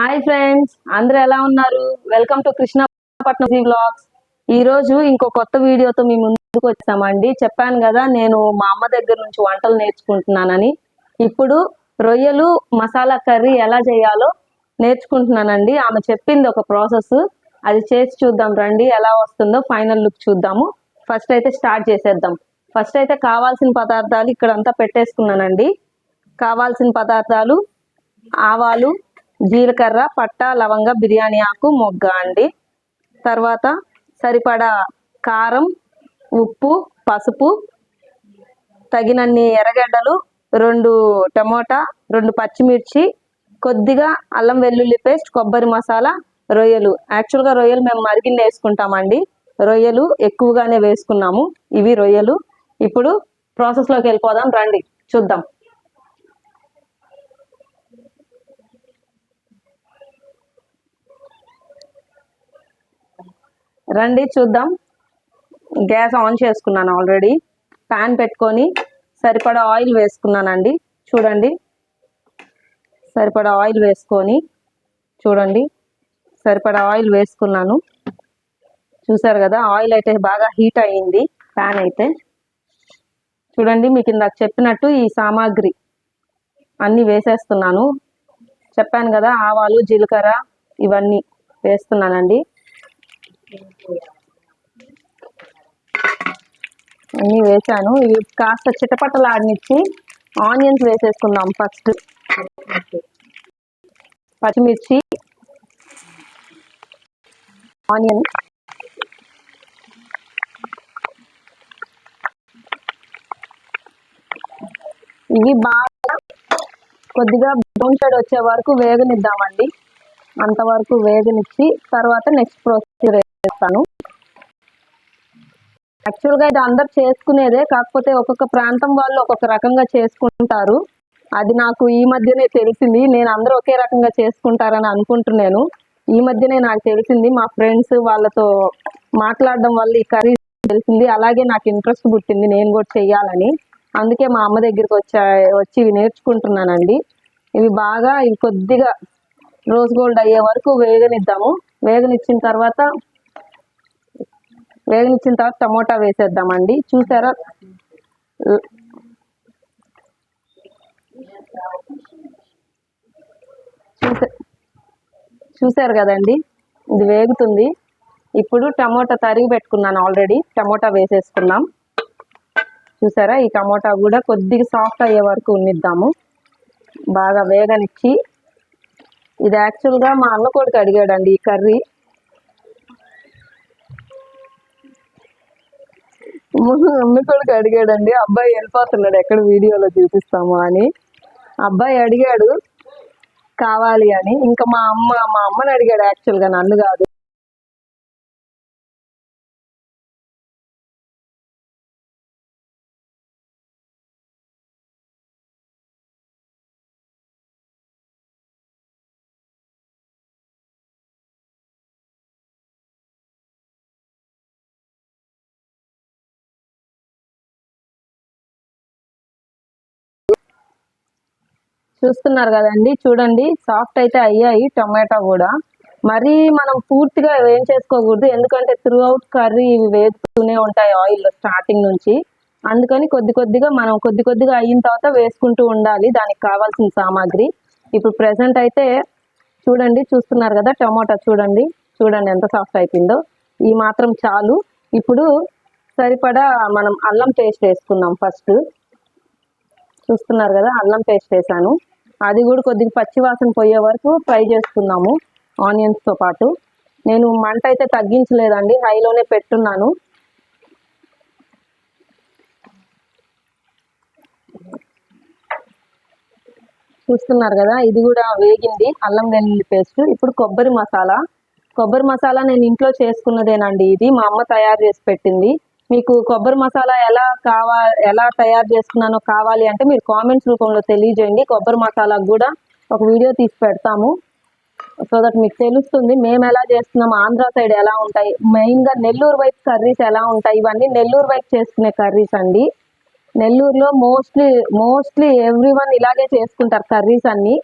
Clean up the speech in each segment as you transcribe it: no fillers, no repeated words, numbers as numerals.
Hi friends, అందరూ ఎలా ఉన్నారు? Welcome to Krishnapatnam vlogs. ఈ రోజు ఇంకో కొత్త వీడియోతో మీ ముందుకు వచ్చామండి. చెప్పాను కదా, నేను మా అమ్మ దగ్గర నుంచి వంటలు నేర్చుకుంటున్నానని. ఇప్పుడు రొయ్యలు మసాలా కర్రీ ఎలా చేయాలో నేర్చుకుంటున్నానండి. ఆమె చెప్పింది ఒక ప్రాసెస్, అది చేసి చూద్దాం రండి. ఎలా వస్తుందో ఫైనల్ లుక్ చూద్దాము. ఫస్ట్ అయితే స్టార్ట్ చేసేద్దాం. ఫస్ట్ అయితే కావాల్సిన పదార్థాలు ఇక్కడ అంతా పెట్టేసుకున్నానండి. కావాల్సిన పదార్థాలు: ఆవాలు, జీలకర్ర, పట్ట, లవంగ, బిర్యానీ ఆకు, మొగ్గ అండి. తర్వాత సరిపడా కారం, ఉప్పు, పసుపు, తగినన్ని ఎర్రగడ్డలు, 2 టమోటా, 2 పచ్చిమిర్చి, కొద్దిగా అల్లం వెల్లుల్లి పేస్ట్, కొబ్బరి మసాలా, రొయ్యలు. యాక్చువల్గా రొయ్యలు మేము మరిగిన వేసుకుంటామండి. రొయ్యలు ఎక్కువగానే వేసుకున్నాము. ఇవి రొయ్యలు. ఇప్పుడు ప్రాసెస్లోకి వెళ్ళిపోదాం రండి, చూద్దాం. రండి చూద్దాం. గ్యాస్ ఆన్ చేసుకున్నాను ఆల్రెడీ. ప్యాన్ పెట్టుకొని సరిపడా ఆయిల్ వేసుకున్నానండి. చూడండి, సరిపడా ఆయిల్ వేసుకొని చూడండి, సరిపడా ఆయిల్ వేసుకున్నాను. చూసారు కదా, ఆయిల్ అయితే బాగా హీట్ అయ్యింది. ప్యాన్ అయితే చూడండి, మీకు ఇందాక చెప్పినట్టు ఈ సామాగ్రి అన్నీ వేసేస్తున్నాను. చెప్పాను కదా, ఆవాలు, జీలకర్ర ఇవన్నీ వేస్తున్నానండి. అన్నీ వేసాను. ఇవి కాస్త చిటపటలాడనిచ్చి ఆనియన్స్ వేసేసుకుందాం. ఫస్ట్ పచ్చిమిర్చి, ఆనియన్, ఇవి బాగా కొద్దిగా బ్రౌన్ షేడ్ వచ్చే వరకు వేగనిద్దామండి. అంతవరకు వేగనిచ్చి తర్వాత నెక్స్ట్ ప్రొసీజర్ వేస్తాను. యాక్చువల్గా ఇది అందరు చేసుకునేదే, కాకపోతే ఒక్కొక్క ప్రాంతం వాళ్ళు ఒక్కొక్క రకంగా చేసుకుంటారు. అది నాకు ఈ మధ్యనే తెలిసింది. నేను అందరూ ఒకే రకంగా చేసుకుంటారని అనుకుంటున్నాను. ఈ మధ్యనే నాకు తెలిసింది. మా ఫ్రెండ్స్ వాళ్ళతో మాట్లాడడం వల్ల ఈ కర్రీ తెలిసింది. అలాగే నాకు ఇంట్రెస్ట్ పుట్టింది నేను కూడా చెయ్యాలని. అందుకే మా అమ్మ దగ్గరికి వచ్చి ఇవి నేర్చుకుంటున్నానండి. ఇవి కొద్దిగా రోజ్ గోల్డ్ అయ్యే వరకు వేగనిద్దాము. వేగనిచ్చిన తర్వాత టమోటా వేసేద్దామండి. చూసారు కదండి, ఇది వేగుతుంది. ఇప్పుడు టమోటా తరిగి పెట్టుకున్నాను ఆల్రెడీ. టమోటా వేసేసుకున్నాం. చూసారా, ఈ టమోటా కూడా కొద్దిగా సాఫ్ట్ అయ్యే వరకు ఉన్నిద్దాము. బాగా వేగనిచ్చి, ఇది యాక్చువల్గా మా అన్న కొడుకు అడిగాడండి ఈ కర్రీ. అమ్మ కొడుకు అడిగాడండి. అబ్బాయి వెళ్ళిపోతున్నాడు, ఎక్కడ వీడియోలో చూపిస్తాము అని. అబ్బాయి అడిగాడు కావాలి అని. ఇంకా మా అమ్మని అడిగాడు, యాక్చువల్గా నన్ను కాదు. చూస్తున్నారు కదండి, చూడండి సాఫ్ట్ అయితే అయ్యాయి టమాటా కూడా. మరీ మనం పూర్తిగా ఏం చేసుకోకూడదు, ఎందుకంటే త్రూ అవుట్ కర్రీ ఇవి వేస్తూనే ఉంటాయి ఆయిల్లో స్టార్టింగ్ నుంచి. అందుకని కొద్ది కొద్దిగా అయిన తర్వాత వేసుకుంటూ ఉండాలి దానికి కావాల్సిన సామాగ్రి. ఇప్పుడు ప్రెసెంట్ అయితే చూస్తున్నారు కదా, టమాటా చూడండి ఎంత సాఫ్ట్ అయిపోయిందో. ఈ మాత్రం చాలు. ఇప్పుడు సరిపడా మనం అల్లం పేస్ట్ వేసుకుందాం ఫస్ట్. చూస్తున్నారు కదా, అల్లం పేస్ట్ వేసాను. అది కూడా కొద్దిగా పచ్చివాసన పోయే వరకు ఫ్రై చేసుకుందాము ఆనియన్స్తో పాటు. నేను మంట అయితే తగ్గించలేదండి, హైలోనే పెట్టున్నాను. చూస్తున్నారు కదా, ఇది కూడా వేగింది. అల్లం వెల్లుల్లి పేస్ట్. ఇప్పుడు కొబ్బరి మసాలా నేను ఇంట్లో చేసుకున్నదేనండి. ఇది మా అమ్మ తయారు చేసి పెట్టింది. మీకు కొబ్బరి మసాలా ఎలా తయారు చేసుకున్నానో కావాలి అంటే మీరు కామెంట్స్ రూపంలో తెలియజేయండి. కొబ్బరి మసాలాకు కూడా ఒక వీడియో తీసి పెడతాము, సో దట్ మీకు తెలుస్తుంది మేము ఎలా చేస్తున్నాం, ఆంధ్ర సైడ్ ఎలా ఉంటాయి, మెయిన్గా నెల్లూరు వైపు కర్రీస్ ఎలా ఉంటాయి. ఇవన్నీ నెల్లూరు వైపు చేసుకునే కర్రీస్ అండి. నెల్లూరులో మోస్ట్లీ ఎవ్రీవన్ ఇలాగే చేసుకుంటారు కర్రీస్ అన్ని.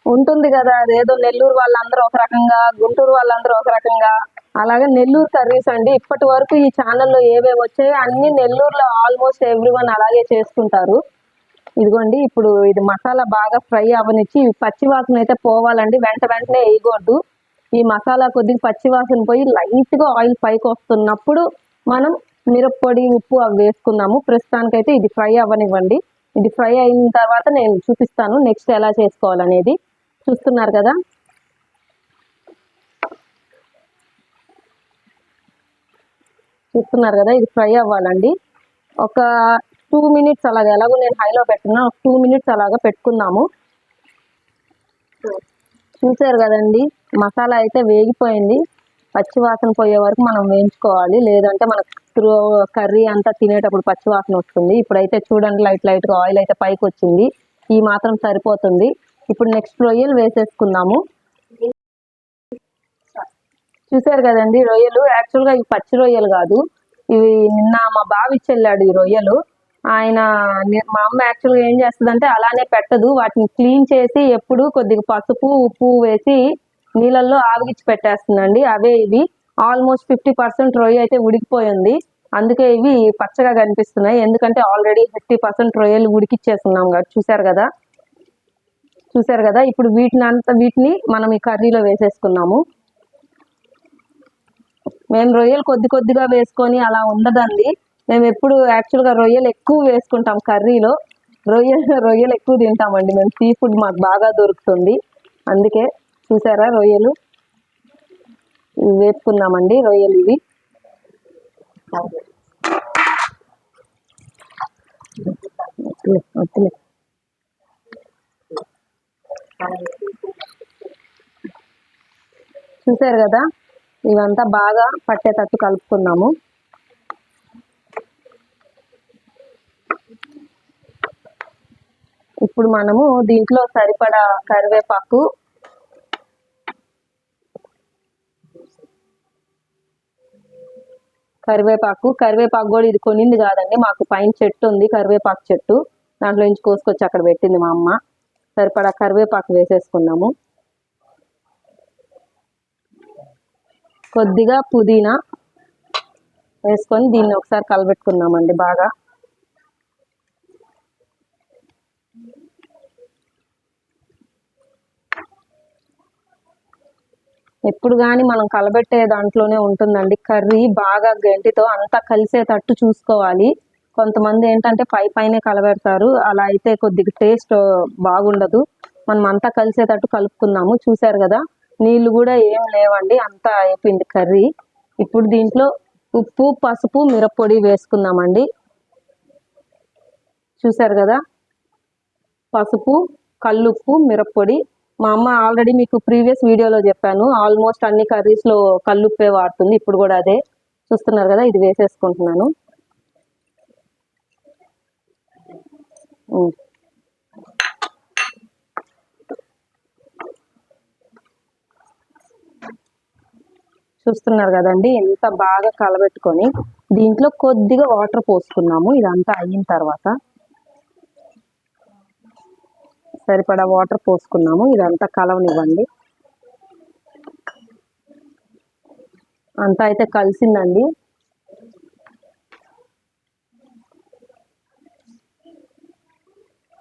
ఉంటుంది కదా, అదేదో నెల్లూరు వాళ్ళందరూ ఒక రకంగా, గుంటూరు వాళ్ళందరూ ఒక రకంగా, అలాగే నెల్లూరు కర్రీస్ అండి. ఇప్పటి వరకు ఈ ఛానల్లో ఏవేవి వచ్చాయో అన్ని నెల్లూరులో ఆల్మోస్ట్ ఎవ్రీవన్ అలాగే చేసుకుంటారు. ఇదిగోండి, ఇప్పుడు ఇది మసాలా బాగా ఫ్రై అవనిచ్చి పచ్చి వాసన అయితే పోవాలండి, వెంటనే వేయకూడదు. ఈ మసాలా కొద్దిగా పచ్చి వాసన పోయి లైట్గా ఆయిల్ పైకి వస్తున్నప్పుడు మనం మిరప్పొడి, ఉప్పు అవి వేసుకున్నాము. ప్రస్తుతానికైతే ఇది ఫ్రై అవ్వనివ్వండి. ఇది ఫ్రై అయిన తర్వాత నేను చూపిస్తాను నెక్స్ట్ ఎలా చేసుకోవాలనేది. చూస్తున్నారు కదా, ఇది ఫ్రై అవ్వాలండి. ఒక 2 minutes అలాగా, ఎలాగో నేను హైలో పెట్టుకున్నా, ఒక 2 minutes అలాగా పెట్టుకుందాము. చూసారు కదండి, మసాలా అయితే వేగిపోయింది. పచ్చి వాసన పోయే వరకు మనం వేయించుకోవాలి, లేదంటే మనకు కర్రీ అంతా తినేటప్పుడు పచ్చి వాసన వస్తుంది. ఇప్పుడైతే చూడండి, లైట్గా ఆయిల్ అయితే పైకి వచ్చింది. ఈ మాత్రం సరిపోతుంది. ఇప్పుడు నెక్స్ట్ రొయ్యలు వేసేసుకుందాము. చూసారు కదండి, రొయ్యలు యాక్చువల్గా ఇవి పచ్చి రొయ్యలు కాదు, ఇవి నిన్న మా బావ ఇచ్చెళ్ళాడు ఈ రొయ్యలు. మా అమ్మ యాక్చువల్గా ఏం చేస్తుందంటే అలానే పెట్టదు, వాటిని క్లీన్ చేసి ఎప్పుడు కొద్దిగా పసుపు, ఉప్పు వేసి నీళ్ళల్లో ఆవిగిచ్చి పెట్టేస్తుందండి. అవే ఇవి ఆల్మోస్ట్ 50% రొయ్య అయితే ఉడికిపోయింది. అందుకే ఇవి పచ్చగా కనిపిస్తున్నాయి, ఎందుకంటే ఆల్రెడీ 50% రొయ్యలు ఉడికిచ్చేస్తున్నాం కదా. చూసారు కదా, ఇప్పుడు వీటిని మనం ఈ కర్రీలో వేసేసుకున్నాము. మేము రొయ్యలు కొద్దిగా వేసుకొని అలా ఉండదండి, మేము ఎప్పుడు యాక్చువల్గా రొయ్యలు ఎక్కువ వేసుకుంటాం కర్రీలో. రొయ్యలు ఎక్కువ తింటామండి మేము, సీ ఫుడ్ మాకు బాగా దొరుకుతుంది. అందుకే చూసారా, రొయ్యలు ఇవి వేసుకున్నామండి. రొయ్యలు ఇవి వద్దులే. చూసారు కదా, ఇవంతా బాగా పట్టేటట్టు కలుపుకున్నాము. ఇప్పుడు మనము దీంట్లో సరిపడా కరివేపాకు, కూడా ఇది కొనింది కాదండి, మాకు పైన చెట్టు ఉంది, కరివేపాకు చెట్టు. దాంట్లో నుంచి కోసుకొచ్చి అక్కడ పెట్టింది మా అమ్మ. సరిపడా కరివేపాకు వేసేసుకున్నాము. కొద్దిగా పుదీనా వేసుకొని దీన్ని ఒకసారి కలబెట్టుకున్నామండి బాగా. ఎప్పుడు కానీ మనం కలబెట్టే దాంట్లోనే ఉంటుందండి కర్రీ, బాగా గంటితో అంతా కలిసేటట్టు చూసుకోవాలి. కొంతమంది ఏంటంటే పైనే కలబెడతారు, అలా అయితే కొద్దిగా టేస్ట్ బాగుండదు. మనం అంతా కలిసేటట్టు కలుపుకుందాము. చూసారు కదా, నీళ్లు కూడా ఏం లేవండి, అంతా అయిపోయింది కర్రీ. ఇప్పుడు దీంట్లో ఉప్పు, పసుపు, మిరప్పొడి వేసుకుందామండి. చూసారు కదా, పసుపు, కల్లుప్పు, మిరప్పొడి. మా అమ్మ ఆల్రెడీ మీకు ప్రీవియస్ వీడియోలో చెప్పాను, ఆల్మోస్ట్ అన్ని కర్రీస్లో కల్లుప్పే వాడుతుంది. ఇప్పుడు కూడా అదే. చూస్తున్నారు కదా, ఇది వేసేసుకుంటున్నాను. చూస్తున్నారు కదండి, ఎంత బాగా కలబెట్టుకొని దీంట్లో కొద్దిగా వాటర్ పోసుకున్నాము. ఇదంతా అయిన తర్వాత సరిపడా వాటర్ పోసుకున్నాము. ఇదంతా కలవనివ్వండి. అంతా అయితే కలిసిందండి.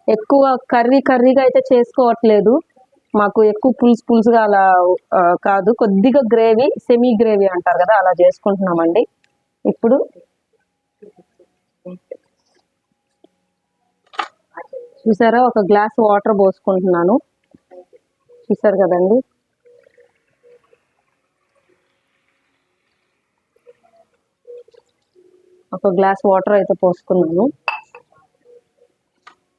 ఎక్కువ కర్రీగా అయితే చేసుకోవట్లేదు, మాకు ఎక్కువ పులుసుగా అలా కాదు, కొద్దిగా గ్రేవీ, సెమీ గ్రేవీ అంటారు కదా, అలా చేసుకుంటున్నామండి. ఇప్పుడు చూసారా, ఒక గ్లాస్ వాటర్ పోసుకుంటున్నాను. చూసారు కదండి, ఒక గ్లాస్ వాటర్ అయితే పోసుకున్నాను.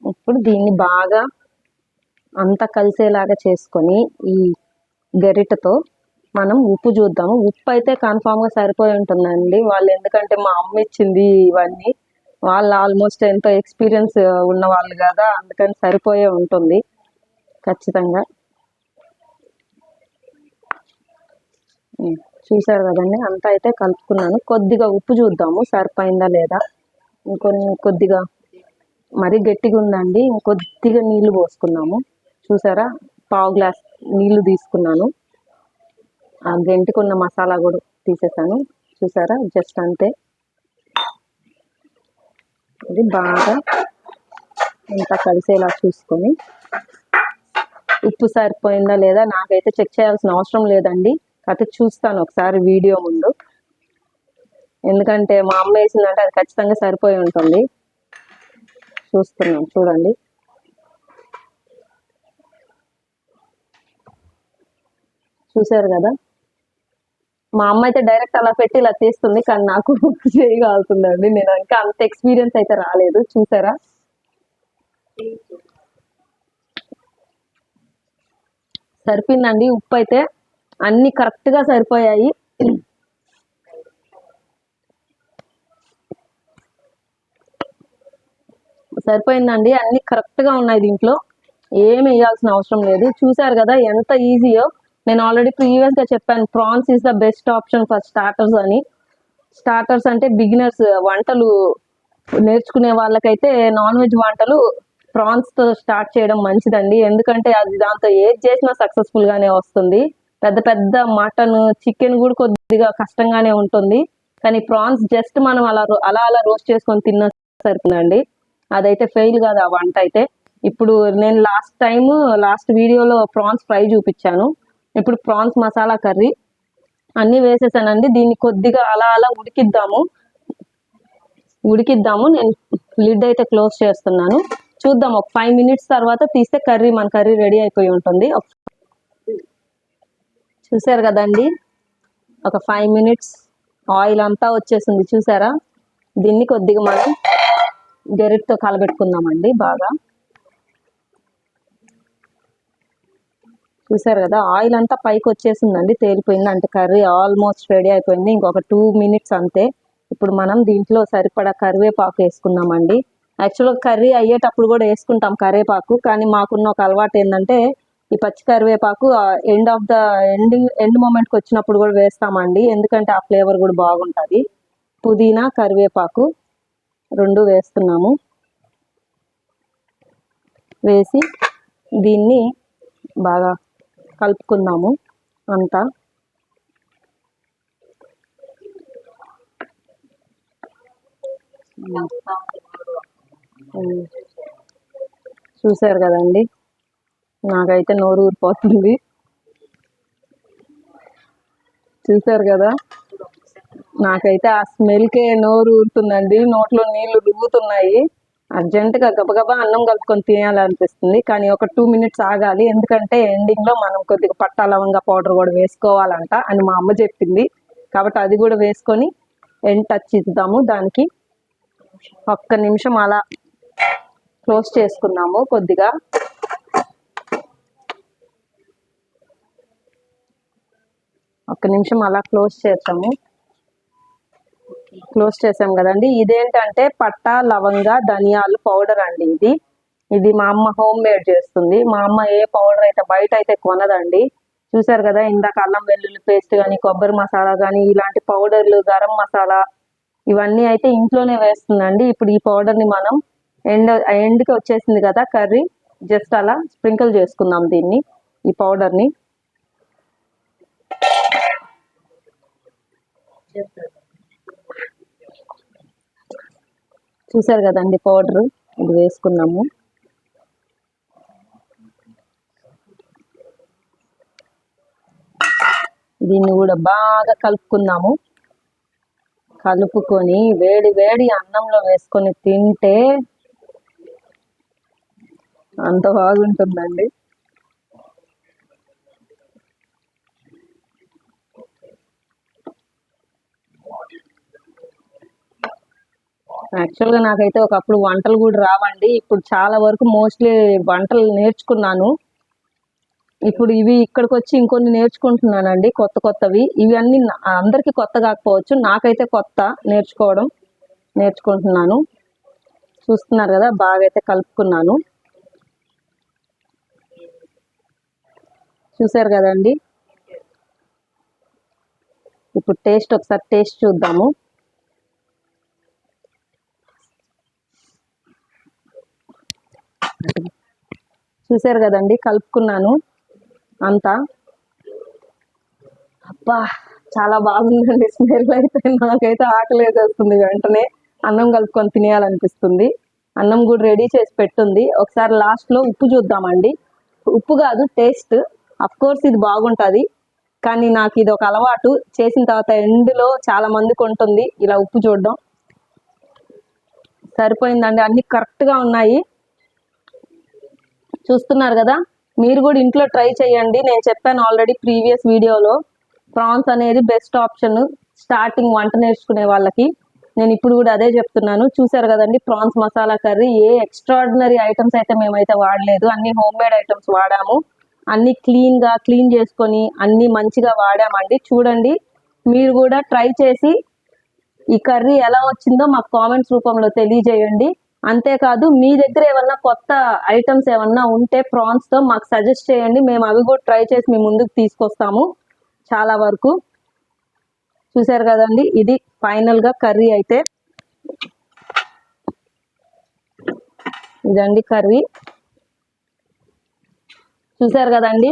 ఇప్పుడు దీన్ని బాగా అంతా కలిసేలాగా చేసుకొని ఈ గరిటతో మనం ఉప్పు చూద్దాము. ఉప్పు అయితే కన్ఫామ్గా సరిపోయి ఉంటుందండి. వాళ్ళు ఎందుకంటే మా అమ్మ ఇచ్చింది ఇవన్నీ, వాళ్ళు ఆల్మోస్ట్ ఎంతో ఎక్స్పీరియన్స్ ఉన్న వాళ్ళు కదా, అందుకని సరిపోయే ఉంటుంది ఖచ్చితంగా. చూసారు కదండి, అంతా అయితే కలుపుకున్నాను. కొద్దిగా ఉప్పు చూద్దాము సరిపోయిందా లేదా. కొద్దిగా మరీ గట్టిగా ఉందండి, ఇంకొద్దిగా నీళ్లు పోసుకున్నాము. చూసారా, పావు గ్లాస్ నీళ్లు తీసుకున్నాను. ఆ గెంటుకున్న మసాలా కూడా తీసేసాను. చూసారా, జస్ట్ అంతే. ఇది బాగా ఇంత కలిసేలా చూసుకొని, ఉప్పు సరిపోయిందా లేదా నాకైతే చెక్ చేయాల్సిన అవసరం లేదండి. అయితే చూస్తాను ఒకసారి వీడియో ముందు, ఎందుకంటే మా అమ్మ వేసిందంటే అది ఖచ్చితంగా సరిపోయి ఉంటుంది. చూస్తున్నాం, చూడండి. చూసారు కదా, మా అమ్మ అయితే డైరెక్ట్ అలా పెట్టి ఇలా తీస్తుంది, కానీ నాకు చేయగలుగుతుందండి. నేను ఇంకా అంత ఎక్స్పీరియన్స్ అయితే రాలేదు. చూసారా, సరిపోయిందండి. ఉప్పు అయితే అన్ని కరెక్ట్ గా సరిపోయాయి. సరిపోయిందండి, అన్ని కరెక్ట్ గా ఉన్నాయి. దీంట్లో ఏమి వేయాల్సిన అవసరం లేదు. చూసారు కదా ఎంత ఈజీయో. నేను ఆల్రెడీ ప్రీవియస్ గా చెప్పాను, prawns is the best option for starters అని. స్టార్టర్స్ అంటే బిగినర్స్, వంటలు నేర్చుకునే వాళ్ళకైతే నాన్ వెజ్ వంటలు ప్రాన్స్ తో స్టార్ట్ చేయడం మంచిదండి. ఎందుకంటే అది దాంతో ఏది చేసినా సక్సెస్ఫుల్ గానే వస్తుంది. పెద్ద పెద్ద మటన్, చికెన్ కూడా కొద్దిగా కష్టంగానే ఉంటుంది. కానీ ప్రాన్స్ జస్ట్ మనం అలా అలా రోస్ట్ చేసుకొని తిన్నా సరిపోతుందండి. అదైతే ఫెయిల్ కాదు ఆ వంట అయితే. ఇప్పుడు నేను లాస్ట్ వీడియోలో ప్రాన్స్ ఫ్రై చూపించాను. ఇప్పుడు ప్రాన్స్ మసాలా కర్రీ అన్ని వేసేసానండి. దీన్ని కొద్దిగా అలా అలా ఉడికిద్దాము. నేను లిడ్ అయితే క్లోజ్ చేస్తున్నాను. చూద్దాం, ఒక 5 minutes తర్వాత తీస్తే మన కర్రీ రెడీ అయిపోయి ఉంటుంది. చూసారు కదండి, ఒక 5 minutes ఆయిల్ అంతా వచ్చేసింది. చూసారా, దీన్ని కొద్దిగా మనం గెరిటితో కలబెట్టుకుందామండి బాగా. చూసారు కదా, ఆయిల్ అంతా పైకి వచ్చేసిందండి, తేలిపోయింది. అంటే కర్రీ ఆల్మోస్ట్ రెడీ అయిపోయింది. ఇంకొక 2 minutes అంతే. ఇప్పుడు మనం దీంట్లో సరిపడా కరివేపాకు వేసుకుందామండి. యాక్చువల్గా కర్రీ అయ్యేటప్పుడు కూడా వేసుకుంటాం కరివేపాకు, కానీ మాకున్న ఒక అలవాటు ఏంటంటే ఈ పచ్చి కరివేపాకు ఎండ్ మూమెంట్కి వచ్చినప్పుడు కూడా వేస్తామండి. ఎందుకంటే ఆ ఫ్లేవర్ కూడా బాగుంటుంది. పుదీనా, కరివేపాకు 2 వేస్తున్నాము. వేసి దీన్ని బాగా కలుపుకుందాము అంతా. చూసారు కదండి, నాకైతే నోరు ఊరిపోతుంది. చూసారు కదా, నాకైతే ఆ స్మెల్కే నోరు ఊరుతుందండి, నోట్లో నీళ్లు రువ్వుతున్నాయి. అర్జెంటుగా గబగబా అన్నం కలుపుకొని తినాలనిపిస్తుంది. కానీ ఒక 2 minutes ఆగాలి, ఎందుకంటే ఎండింగ్ లో మనం కొద్దిగా పట్టా లవంగా పౌడర్ కూడా వేసుకోవాలంట అని మా అమ్మ చెప్పింది. కాబట్టి అది కూడా వేసుకొని ఎండ్ టచ్ ఇద్దాము. దానికి ఒక్క నిమిషం అలా క్లోజ్ చేసుకున్నాము. కొద్దిగా ఒక్క నిమిషం అలా క్లోజ్ చేసాం కదండి. ఇదేంటంటే పట్టా లవంగా ధనియాలు పౌడర్ అండి. ఇది మా అమ్మ హోమ్ మేడ్ చేస్తుంది. మా అమ్మ ఏ పౌడర్ అయితే బయట అయితే కొనదండి. చూసారు కదా, ఇందాక అల్లం వెల్లుల్లి పేస్ట్ కానీ, కొబ్బరి మసాలా కానీ, ఇలాంటి పౌడర్లు, గరం మసాలా ఇవన్నీ అయితే ఇంట్లోనే వేస్తుందండి. ఇప్పుడు ఈ పౌడర్ని మనం ఎండ్కి వచ్చేసింది కదా కర్రీ, జస్ట్ అలా స్ప్రింకిల్ చేసుకుందాం ఈ పౌడర్ని. చూసారు కదండి, పౌడర్ ఇది వేసుకున్నాము. దీన్ని కూడా బాగా కలుపుకుందాము. కలుపుకొని వేడి వేడి అన్నంలో వేసుకొని తింటే అంత బాగుంటుందండి. యాక్చువల్గా నాకైతే ఒకప్పుడు వంటలు కూడా రావండి. ఇప్పుడు చాలా వరకు మోస్ట్లీ వంటలు నేర్చుకున్నాను. ఇప్పుడు ఇవి ఇక్కడికి వచ్చి ఇంకొన్ని నేర్చుకుంటున్నానండి, కొత్తవి. ఇవి అన్ని అందరికీ కొత్త కాకపోవచ్చు, నాకైతే కొత్త నేర్చుకుంటున్నాను. చూస్తున్నారు కదా, బాగా అయితే కలుపుకున్నాను. చూసారు కదండి, ఇప్పుడు ఒకసారి టేస్ట్ చూద్దాము. చూసారు కదండి, కలుపుకున్నాను. అంతా. అబ్బా చాలా బాగుందండి స్మెల్ అయితే. నాకైతే ఆకలి వేసేస్తుంది, వెంటనే అన్నం కలుపుకొని తినేయాలనిపిస్తుంది. అన్నం కూడా రెడీ చేసి పెట్టుంది. ఒకసారి లాస్ట్ లో ఉప్పు చూద్దామండి. ఉప్పు కాదు, టేస్ట్. అఫ్ కోర్స్ ఇది బాగుంటది, కానీ నాకు ఇది ఒక అలవాటు. చేసిన తర్వాత ఎండ్లో చాలా మందికి ఉంటుంది ఇలా ఉప్పు చూడడం. సరిపోయిందండి, అన్ని కరెక్ట్ గా ఉన్నాయి. చూస్తున్నారు కదా, మీరు కూడా ఇంట్లో ట్రై చేయండి. నేను చెప్పాను ఆల్రెడీ ప్రీవియస్ వీడియోలో, ప్రాన్స్ అనేది బెస్ట్ ఆప్షన్ స్టార్టింగ్ వంట నేర్చుకునే వాళ్ళకి. నేను ఇప్పుడు కూడా అదే చెప్తున్నాను. చూసారు కదండి, ప్రాన్స్ మసాలా కర్రీ. ఏ ఎక్స్ట్రాడినరీ ఐటమ్స్ అయితే మేమైతే వాడలేదు, అన్ని హోమ్ మేడ్ ఐటమ్స్ వాడాము. అన్ని క్లీన్ చేసుకొని అన్ని మంచిగా వాడామండి. చూడండి, మీరు కూడా ట్రై చేసి ఈ కర్రీ ఎలా వచ్చిందో మాకు కామెంట్స్ రూపంలో తెలియజేయండి. అంతేకాదు, మీ దగ్గర ఏమన్నా కొత్త ఐటమ్స్ ఏమన్నా ఉంటే ప్రాన్స్ తో మాకు సజెస్ట్ చేయండి. మేము అవి కూడా ట్రై చేసి మీ ముందుకు తీసుకొస్తాము. చాలా వరకు చూసారు కదండి, ఇది ఫైనల్ గా కర్రీ అయితే. ఇదండి కర్రీ, చూసారు కదండి.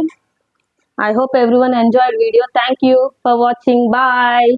I hope everyone enjoyed video. Thank you for watching. Bye.